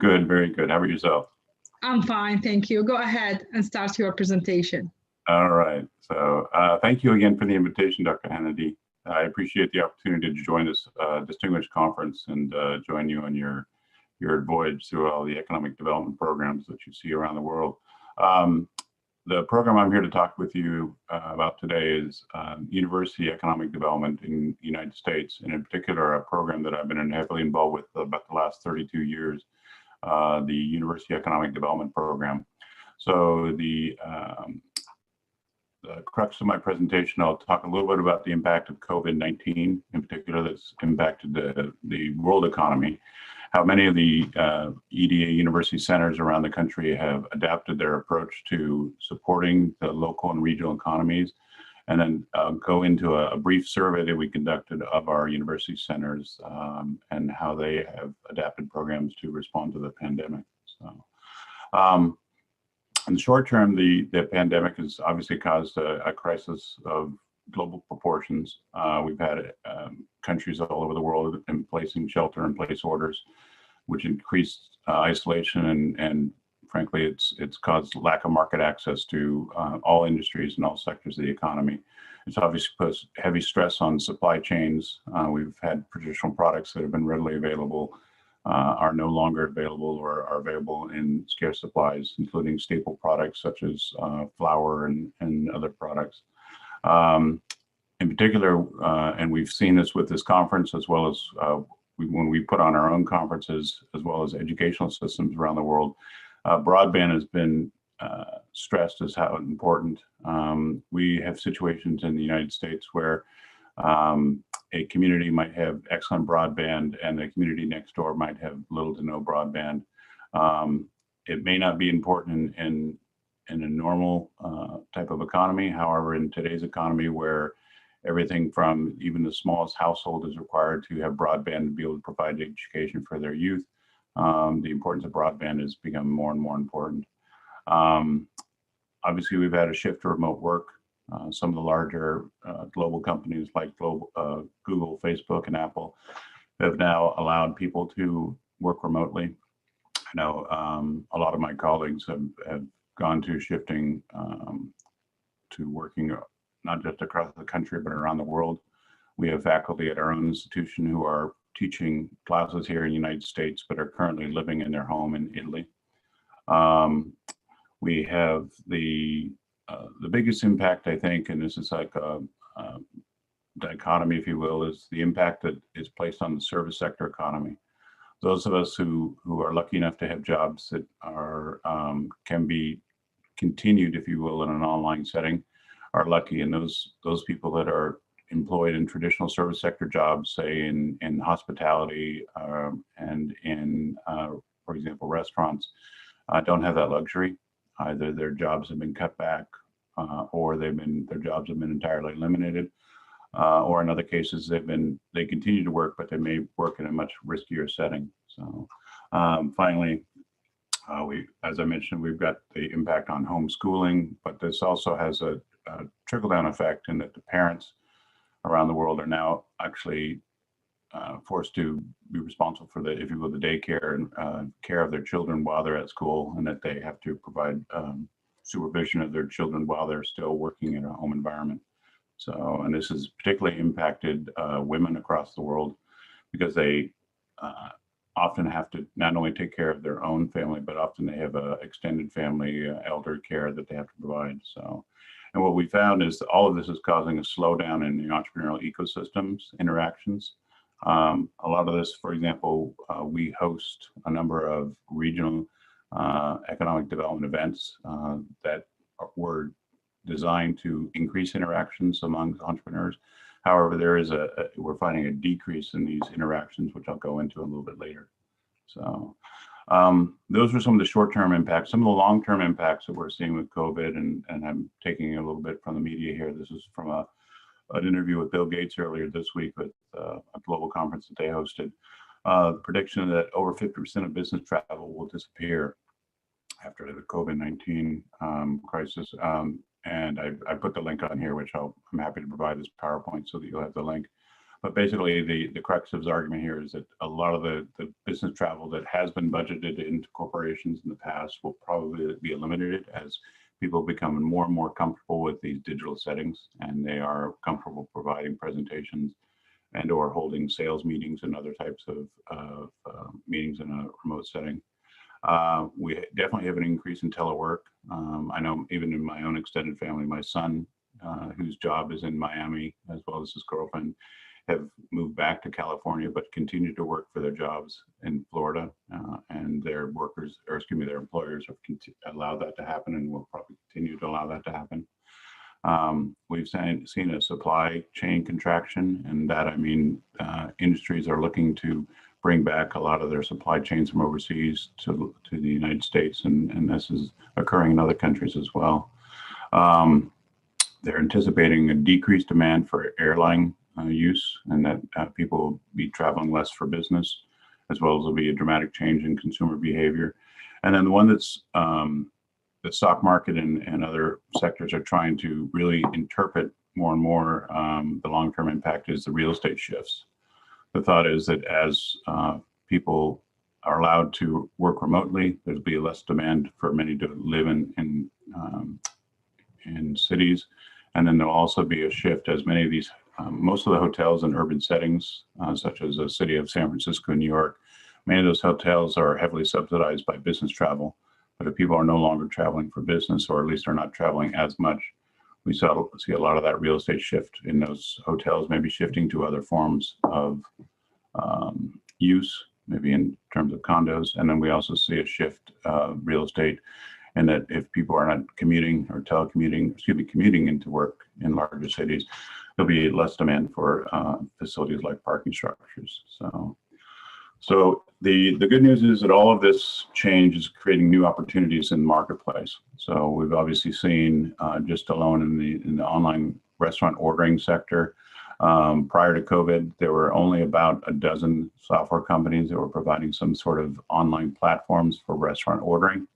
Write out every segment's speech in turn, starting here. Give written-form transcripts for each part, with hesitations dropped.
Good, very good. How about yourself? I'm fine, thank you. Go ahead and start your presentation. All right. So thank you again for the invitation, Dr. Hannity. I appreciate the opportunity to join this distinguished conference and join you on your voyage through all the economic development programs that you see around the world. The program I'm here to talk with you about today is university economic development in the United States, and in particular, a program that I've been heavily involved with about the last 32 years, the University Economic Development Program. So the crux of my presentation, I'll talk a little bit about the impact of COVID-19, in particular that's impacted the world economy, how many of the EDA university centers around the country have adapted their approach to supporting the local and regional economies, and then go into a brief survey that we conducted of our university centers and how they have adapted programs to respond to the pandemic. So, in the short term, the pandemic has obviously caused a crisis of global proportions. We've had countries all over the world in placing shelter-in-place orders, which increased isolation and frankly, it's caused lack of market access to all industries and all sectors of the economy. It's obviously put heavy stress on supply chains. We've had traditional products that have been readily available are no longer available or are available in scarce supplies, including staple products such as flour and other products. In particular, and we've seen this with this conference as well as when we put on our own conferences, as well as educational systems around the world, broadband has been stressed as how important. We have situations in the United States where a community might have excellent broadband and the community next door might have little to no broadband. It may not be important in a normal type of economy. However, in today's economy where everything from even the smallest household is required to have broadband to be able to provide education for their youth, the importance of broadband has become more and more important. Obviously, we've had a shift to remote work. Some of the larger global companies like Google, Facebook, and Apple have now allowed people to work remotely. I know a lot of my colleagues have gone to shifting to working not just across the country, but around the world. We have faculty at our own institution who are teaching classes here in the United States, but are currently living in their home in Italy. We have the biggest impact, I think, and this is like a dichotomy, if you will, is the impact that is placed on the service sector economy. Those of us who are lucky enough to have jobs that are can be continued, if you will, in an online setting, are lucky. And those people that are employed in traditional service sector jobs, say in hospitality and in, for example, restaurants, don't have that luxury. Either their jobs have been cut back, or their jobs have been entirely eliminated, or in other cases they continue to work, but they may work in a much riskier setting. So finally, as I mentioned, we've got the impact on homeschooling, but this also has a trickle-down effect in that the parents around the world are now actually forced to be responsible for the, if you will, the daycare and care of their children while they're at school, and that they have to provide supervision of their children while they're still working in a home environment. So, and this has particularly impacted women across the world because they often have to not only take care of their own family, but often they have a extended family elder care that they have to provide. So, and what we found is that all of this is causing a slowdown in the entrepreneurial ecosystems interactions. A lot of this, for example, we host a number of regional economic development events that were designed to increase interactions among entrepreneurs. However, there is we're finding a decrease in these interactions, which I'll go into a little bit later. So those are some of the short-term impacts. Some of the long-term impacts that we're seeing with COVID, and I'm taking a little bit from the media here. This is from an interview with Bill Gates earlier this week with a global conference that they hosted. The prediction that over 50% of business travel will disappear after the COVID-19 crisis. And I put the link on here, which I'm happy to provide this PowerPoint so that you'll have the link. But basically, the crux of his argument here is that a lot of the business travel that has been budgeted into corporations in the past will probably be eliminated as people become more and more comfortable with these digital settings, and they are comfortable providing presentations and or holding sales meetings and other types of meetings in a remote setting. We definitely have an increase in telework. I know even in my own extended family, my son, whose job is in Miami, as well as his girlfriend, have moved back to California, but continue to work for their jobs in Florida, and their their employers have allowed that to happen, and will probably continue to allow that to happen. We've seen a supply chain contraction, and that I mean industries are looking to bring back a lot of their supply chains from overseas to the United States, and this is occurring in other countries as well. They're anticipating a decreased demand for airline use, and that people will be traveling less for business, as well as there'll be a dramatic change in consumer behavior. And then the one that's the stock market and other sectors are trying to really interpret more and more the long-term impact is the real estate shifts. The thought is that as people are allowed to work remotely, there'll be less demand for many to live in cities. And then there'll also be a shift as many of these, most of the hotels in urban settings, such as the city of San Francisco, New York, many of those hotels are heavily subsidized by business travel. But if people are no longer traveling for business, or at least are not traveling as much, we see a lot of that real estate shift in those hotels, maybe shifting to other forms of use, maybe in terms of condos. And then we also see a shift of real estate, and that if people are not commuting or commuting into work in larger cities, there'll be less demand for facilities like parking structures. So the good news is that all of this change is creating new opportunities in the marketplace. So we've obviously seen just alone in the online restaurant ordering sector, prior to COVID, there were only about a dozen software companies that were providing some sort of online platforms for restaurant ordering.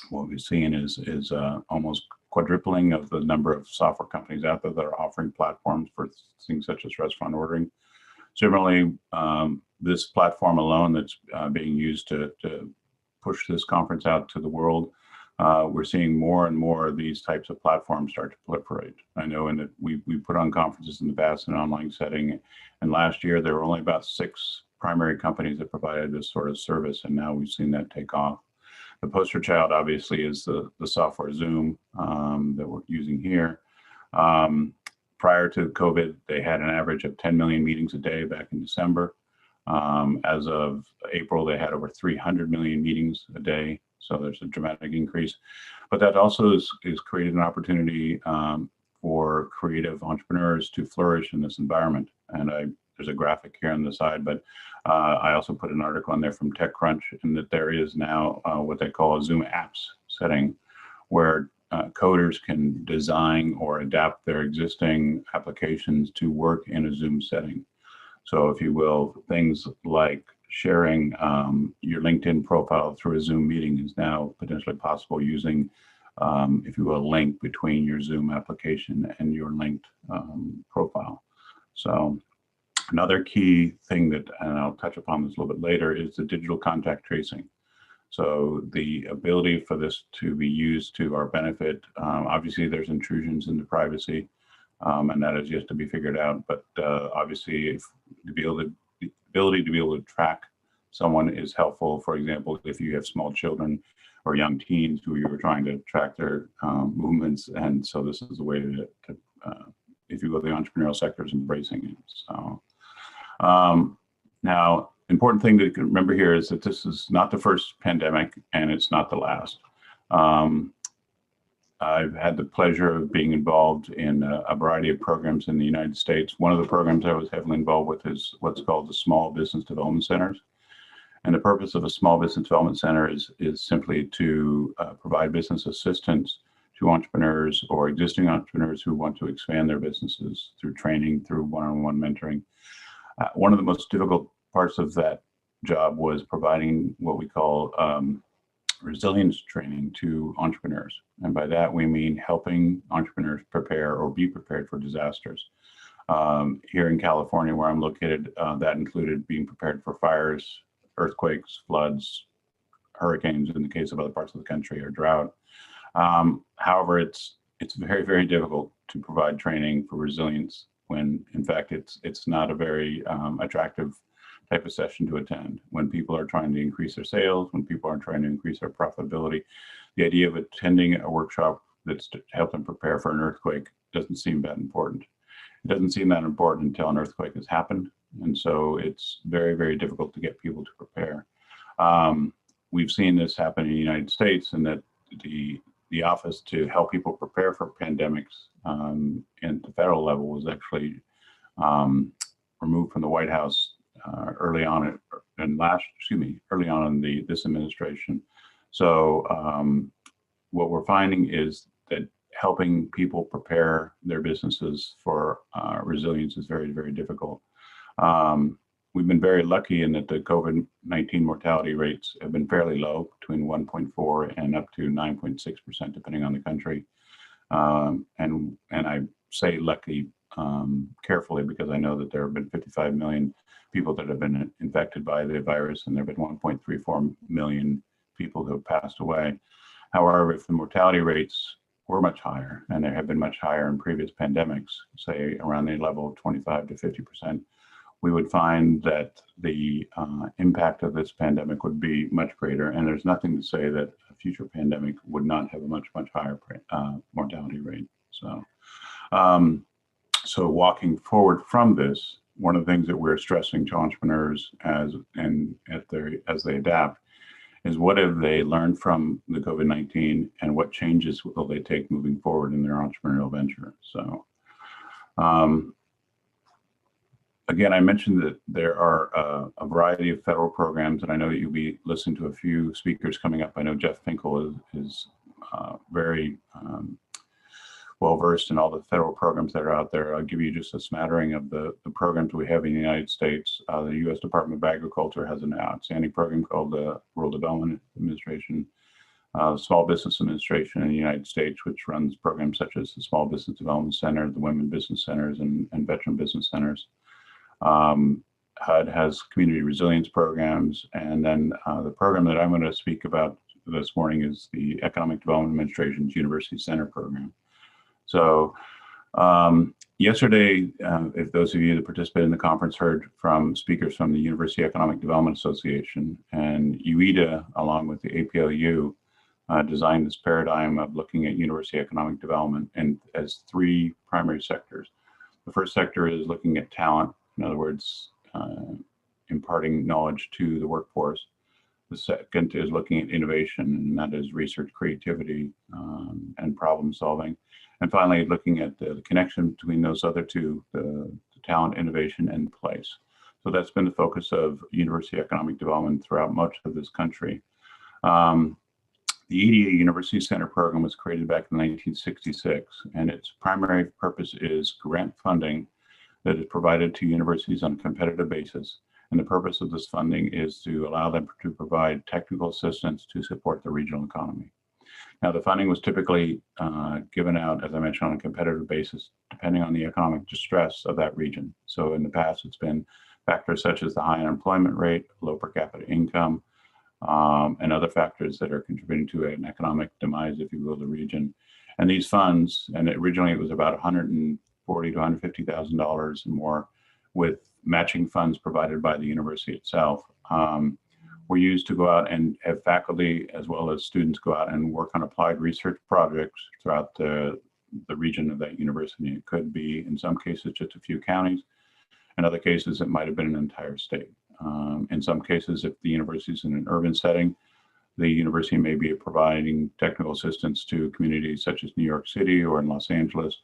What we've seen is almost quadrupling of the number of software companies out there that are offering platforms for things such as restaurant ordering. Similarly, this platform alone that's being used to push this conference out to the world, we're seeing more and more of these types of platforms start to proliferate. I know in that we put on conferences in the past in an online setting, and last year there were only about 6 primary companies that provided this sort of service, and now we've seen that take off. The poster child obviously is the software Zoom that we're using here. Prior to COVID, they had an average of 10 million meetings a day back in December. As of April, they had over 300 million meetings a day. So there's a dramatic increase. But that also is created an opportunity for creative entrepreneurs to flourish in this environment. And there's a graphic here on the side, but I also put an article on there from TechCrunch, and that there is now what they call a Zoom apps setting, where coders can design or adapt their existing applications to work in a Zoom setting. So if you will, things like sharing your LinkedIn profile through a Zoom meeting is now potentially possible using, if you will, a link between your Zoom application and your linked profile. So another key thing that, and I'll touch upon this a little bit later, is the digital contact tracing. So the ability for this to be used to our benefit, obviously there's intrusions into privacy, and that is yet to be figured out. But obviously, the ability to be able to track someone is helpful. For example, if you have small children or young teens who you were trying to track their movements, and so this is a way to if you will, the entrepreneurial sector is embracing it. So now, important thing to remember here is that this is not the first pandemic, and it's not the last. I've had the pleasure of being involved in a variety of programs in the United States. One of the programs I was heavily involved with is what's called the Small Business Development Centers. And the purpose of a Small Business Development Center is simply to provide business assistance to entrepreneurs or existing entrepreneurs who want to expand their businesses through training, through one-on-one mentoring. One of the most difficult parts of that job was providing what we call resilience training to entrepreneurs. And by that, we mean helping entrepreneurs prepare or be prepared for disasters. Here in California, where I'm located, that included being prepared for fires, earthquakes, floods, hurricanes in the case of other parts of the country, or drought. However, it's very, very difficult to provide training for resilience when, in fact, it's not a very attractive type of session to attend. When people are trying to increase their sales, when people are trying to increase their profitability, the idea of attending a workshop that's to help them prepare for an earthquake doesn't seem that important. It doesn't seem that important until an earthquake has happened. And so it's very, very difficult to get people to prepare. We've seen this happen in the United States, and that the office to help people prepare for pandemics at the federal level was actually removed from the White House early on in this administration. So what we're finding is that helping people prepare their businesses for resilience is very, very difficult. We've been very lucky in that the COVID-19 mortality rates have been fairly low, between 1.4 and up to 9.6%, depending on the country. And I say lucky carefully, because I know that there have been 55 million people that have been infected by the virus, and there have been 1.34 million people who have passed away. However, if the mortality rates were much higher, and they have been much higher in previous pandemics, say around the level of 25 to 50%, we would find that the impact of this pandemic would be much greater. And there's nothing to say that a future pandemic would not have a much, much higher mortality rate. So, so walking forward from this, one of the things that we're stressing to entrepreneurs as they adapt is, what have they learned from the COVID-19, and what changes will they take moving forward in their entrepreneurial venture? So, again, I mentioned that there are a variety of federal programs, and I know that you'll be listening to a few speakers coming up. I know Jeff Finkel is very well-versed in all the federal programs that are out there. I'll give you just a smattering of the programs we have in the United States. The U.S. Department of Agriculture has an outstanding program called the Rural Development Administration. Small Business Administration in the United States, which runs programs such as the Small Business Development Center, the Women Business Centers, and Veteran Business Centers. HUD has community resilience programs, and then the program that I'm going to speak about this morning is the Economic Development Administration's University Center program. So yesterday, if those of you that participated in the conference heard from speakers from the University Economic Development Association, and UEDA, along with the APLU, designed this paradigm of looking at university economic development and as three primary sectors. The first sector is looking at talent. In other words, imparting knowledge to the workforce. The second is looking at innovation, and that is research, creativity, and problem solving. And finally, looking at the connection between those other two, the talent, innovation, and place. So that's been the focus of university economic development throughout much of this country. The EDA University Center program was created back in 1966, and its primary purpose is grant funding that is provided to universities on a competitive basis. And the purpose of this funding is to allow them to provide technical assistance to support the regional economy. Now, the funding was typically given out, as I mentioned, on a competitive basis, depending on the economic distress of that region. So in the past, it's been factors such as the high unemployment rate, low per capita income, and other factors that are contributing to an economic demise, if you will, of the region. And these funds, and originally it was about $140,000 to $150,000 and more, with matching funds provided by the university itself, were used to go out and have faculty as well as students go out and work on applied research projects throughout the region of that university. It could be, in some cases, just a few counties. In other cases, it might have been an entire state. In some cases, if the university is in an urban setting, the university may be providing technical assistance to communities such as New York City or in Los Angeles.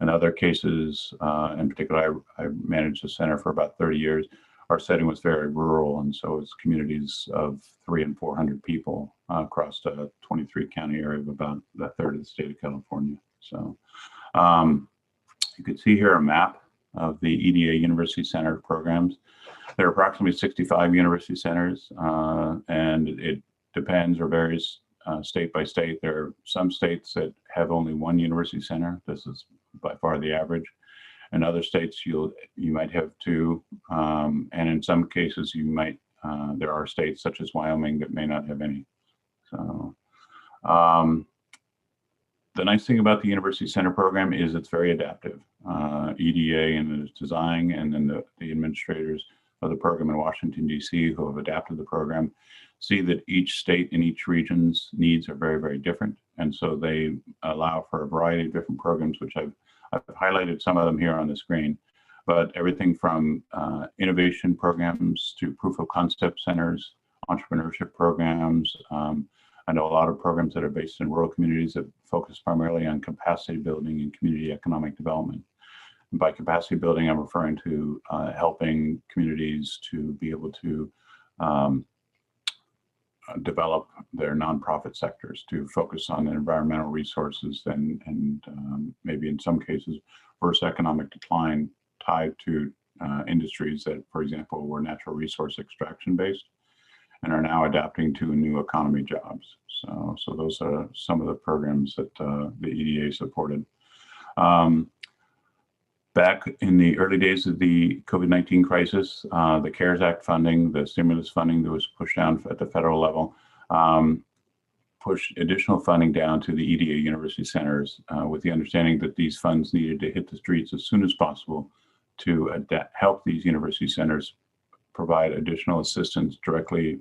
In other cases, in particular, I managed a center for about 30 years. Our setting was very rural, and so it's communities of 300 and 400 people across a 23 county area of about a third of the state of California. So you can see here a map of the EDA University Center programs. There are approximately 65 university centers, and it depends or varies state by state. There are some states that have only one university center. This is by far the average. In other states, you might have two, and in some cases, there are states such as Wyoming that may not have any. So, the nice thing about the University Center program is it's very adaptive. EDA and its design, and then the administrators of the program in Washington, D.C., who have adapted the program, see that each state and each region's needs are very, very different. And so they allow for a variety of different programs, which I've highlighted some of them here on the screen. But everything from innovation programs to proof of concept centers, entrepreneurship programs. I know a lot of programs that are based in rural communities that focus primarily on capacity building and community economic development. And by capacity building, I'm referring to helping communities to be able to develop their nonprofit sectors, to focus on environmental resources and maybe in some cases reverse economic decline tied to industries that, for example, were natural resource extraction based and are now adapting to new economy jobs. So those are some of the programs that the EDA supported. Back in the early days of the COVID-19 crisis, the CARES Act funding, the stimulus funding that was pushed down at the federal level, pushed additional funding down to the EDA university centers with the understanding that these funds needed to hit the streets as soon as possible to help these university centers provide additional assistance directly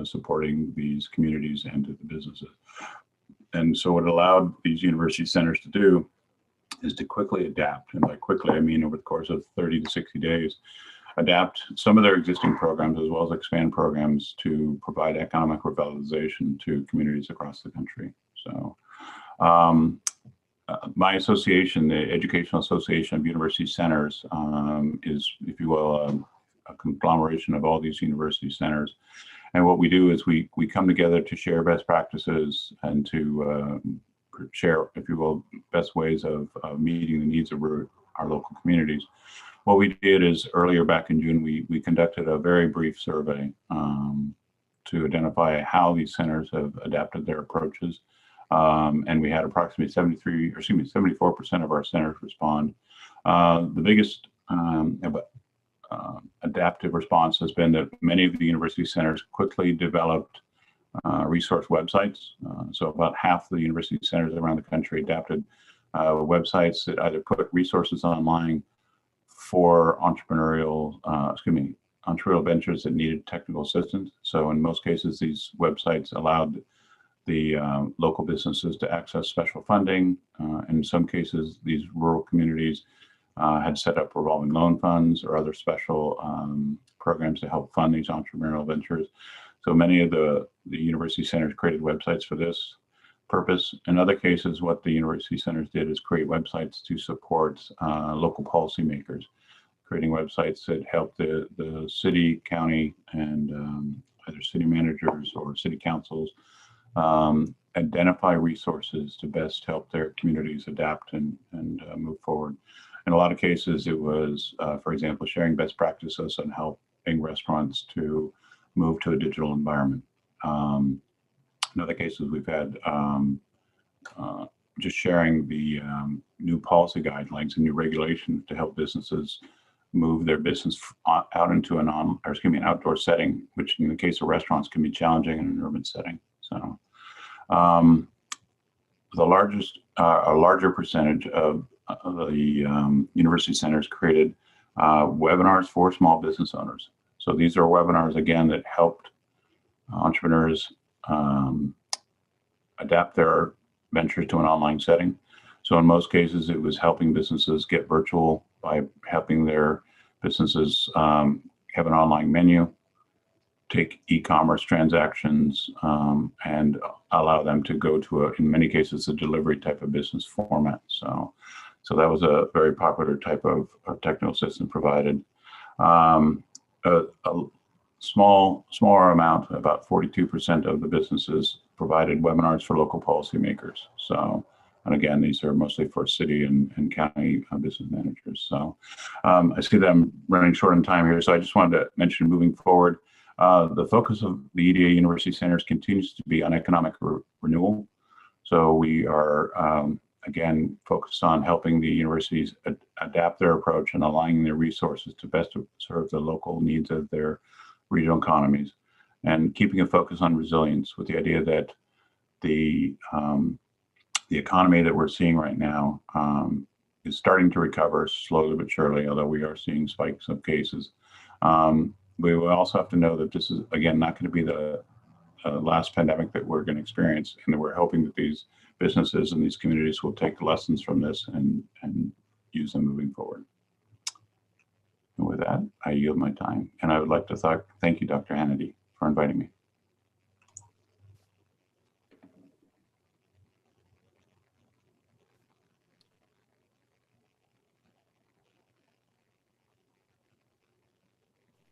supporting these communities and to the businesses. And so what allowed these university centers to do is to quickly adapt. And by quickly, I mean over the course of 30 to 60 days, adapt some of their existing programs as well as expand programs to provide economic revitalization to communities across the country. So my association, the Educational Association of University Centers, is, if you will, a conglomeration of all these university centers. And what we do is we come together to share best practices and to share, if you will, best ways of meeting the needs of our local communities. What we did is earlier back in June, we conducted a very brief survey to identify how these centers have adapted their approaches. And we had approximately 74% of our centers respond. The biggest adaptive response has been that many of the university centers quickly developed resource websites. So about half of the university centers around the country adapted websites that either put resources online for entrepreneurial ventures that needed technical assistance. So in most cases, these websites allowed the local businesses to access special funding. In some cases, these rural communities had set up revolving loan funds or other special programs to help fund these entrepreneurial ventures. So many of the university centers created websites for this purpose. In other cases, what the university centers did is create websites to support local policymakers, creating websites that help the city, county, and either city managers or city councils identify resources to best help their communities adapt and move forward. In a lot of cases, it was, for example, sharing best practices on helping restaurants to move to a digital environment. In other cases, we've had just sharing the new policy guidelines and new regulations to help businesses move their business out into an outdoor setting, which in the case of restaurants can be challenging in an urban setting. So a larger percentage of the university centers created webinars for small business owners. So these are webinars, again, that helped entrepreneurs adapt their ventures to an online setting. So in most cases, it was helping businesses get virtual by helping their businesses have an online menu, take e-commerce transactions, and allow them to go to in many cases, a delivery type of business format. So that was a very popular type of technical assistance provided. A smaller amount, about 42% of the businesses provided webinars for local policymakers. So, and again, these are mostly for city and county business managers. So I see that I'm running short on time here. So I just wanted to mention moving forward, the focus of the EDA University Centers continues to be on economic renewal. So we are again, focused on helping the universities adapt their approach and aligning their resources to best serve the local needs of their regional economies, and keeping a focus on resilience with the idea that the economy that we're seeing right now is starting to recover slowly but surely, although we are seeing spikes of cases. We will also have to know that this is, again, not going to be the last pandemic that we're going to experience, and that we're hoping that these businesses and these communities will take lessons from this and use them moving forward. And with that, I yield my time. And I would like to thank you, Dr. Hannity, for inviting me.